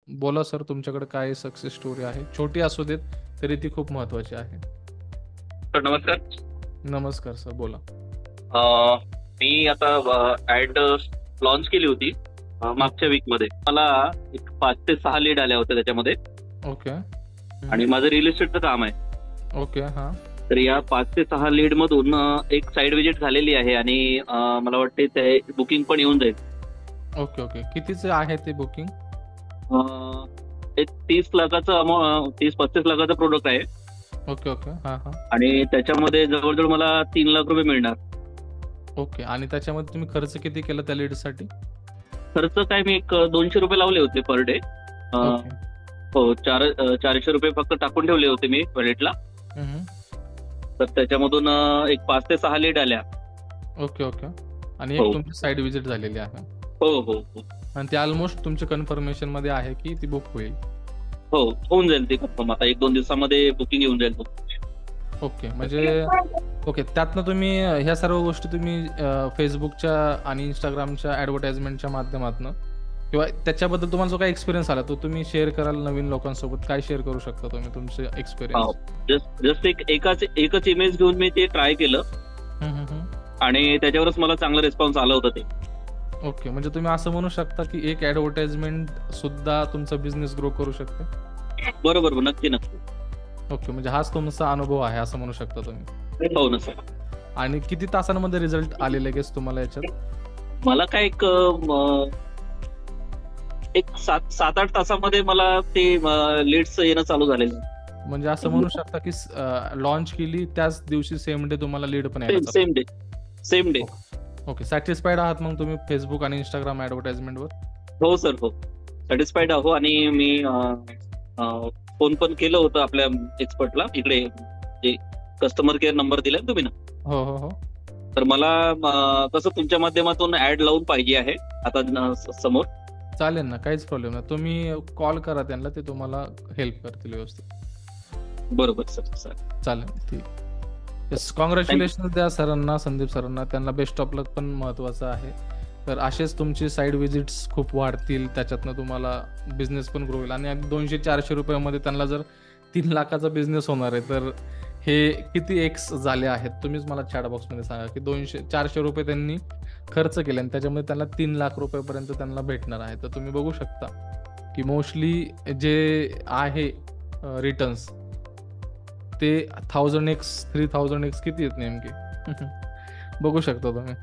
बोला सर, तुमच्याकडे काय सक्सेस स्टोरी आहे? छोटी असू देत तरी ती खूप महत्वाची आहे. सर नमस्कार. नमस्कार सर, बोला. मी आता ऍड लॉन्च केली होती मागच्या वीकमध्ये. मला एक 5 ते 6 लीड आल्या होत्या त्याच्यामध्ये. ओके. आणि माझं रिअल इस्टेटचं काम आहे. ओके. हा. तर या 5 ते 6 लीड मधून एक साईड विजिट झालेली आहे आणि मला वाटते ते बुकिंग पण येऊन जाईल. Okay okay. कितीचं आहे ते बुकिंग? एक 30 लाखाचं 30-35 लाखाचं प्रोडक्ट आहे. Okay okay. हा हा. आणि त्याच्यामध्ये जवळजवळ मला 3 लाख रुपये मिळणार. ओके. आणि त्याच्यामध्ये तुम्ही खर्च किती केला त्या लीडसाठी? खर्च काय मी एक 200 रुपये लावले होते पर डे. ओके. हो, 400 रुपये फक्त टाकून ठेवले होते मी वॉलेटला. तर त्याच्यामधून एक 5 ते 6 लीड आल्या. Okay okay. आणि हो एक तुमची साईड विजिट झालेली आहे हो हो हो आणि ती ऑलमोस्ट तुमच्या कन्फर्मेशन मध्ये आहे की ती बुक होईल. हो, होऊन जाईल ते कन्फर्म. आता 1-2 दिवसामध्ये बुकिंग येऊन जाईल. ओके. म्हणजे ओके, त्यातनं तुम्ही ह्या सर्व गोष्टी तुम्ही फेसबुकच्या आणि इंस्टाग्रामच्या ॲडव्हर्टाइजमेंटच्या माध्यमातून किंवा त्याच्याबद्दल तुम्हाला जो काही एक्सपिरियन्स आला तो तुम्ही शेअर कराल नवीन लोकांसोबत? काय शेअर करू शकता तुम्ही तुमचे एक्सपिरियन्स? जस्ट एकच इमेज घेऊन मी ते ट्राय केलं आणि त्याच्यावरच मला चांगला रिस्पॉन्स आला होता ते. ओके. म्हणजे तुम्ही असं म्हणू शकता की एक ॲडव्हर्टाइजमेंट सुद्धा तुमचा बिझनेस ग्रो करू शकते? बरोबर, नक्की नक्की. ओके. म्हणजे हाच तुमचा अनुभव आहे असं म्हणू शकता तुम्ही? हो ना सर. आणि किती तासांमध्ये रिझल्ट आले लगेच तुम्हाला याच्यात? मला काय एक 7-8 तासामध्ये मला ते लीड्स येणं चालू झालेलं. म्हणजे असं म्हणू शकता की लॉन्च केली त्याच दिवशी सेम डे तुम्हाला लीड पण यायला चालू? Same day. ओके. सॅटिस्फाईड आहात मग तुम्ही फेसबुक आणि इंस्टाग्राम ॲडव्हर्टाइजमेंटवर? हो सर, हो. सॅटिस्फाईड आहो. आणि मी फोन पण केलं होतं आपल्या एक्सपर्टला इकडे, जे कस्टमर केअर नंबर दिला तुम्ही ना. हो हो हो. तर मला कसं तुमच्या माध्यमातून ऍड लावून पाहिजे आहे आता समोर. चालेल ना, काहीच प्रॉब्लेम नाही. तुम्ही कॉल करा त्यांना, ते तुम्हाला हेल्प करतील व्यवस्थित. बरोबर सर. चालेल, ठीक. येस, कॉंग्रॅच्युलेशन द्या सरांना, संदीप सरांना. त्यांना बेस्ट ऑफ लक पण महत्त्वाचं आहे. तर असेच तुमची साईड विजिट्स खूप वाढतील, त्याच्यातनं तुम्हाला बिझनेस पण ग्रो होईल. आणि 200-400 रुपयामध्ये त्यांना जर 3 लाखाचा बिझनेस होणार आहे तर हे किती एक्स झाले आहेत तुम्हीच मला चॅट बॉक्समध्ये सांगा की 200-400 रुपये त्यांनी खर्च केले आणि त्याच्यामध्ये त्यांना 3 लाख रुपयापर्यंत त्यांना भेटणार आहे. तर तुम्ही बघू शकता की मोस्टली जे आहे रिटर्न्स ते 1000x 3000x किती आहेत नेमके बघू शकता तुम्ही.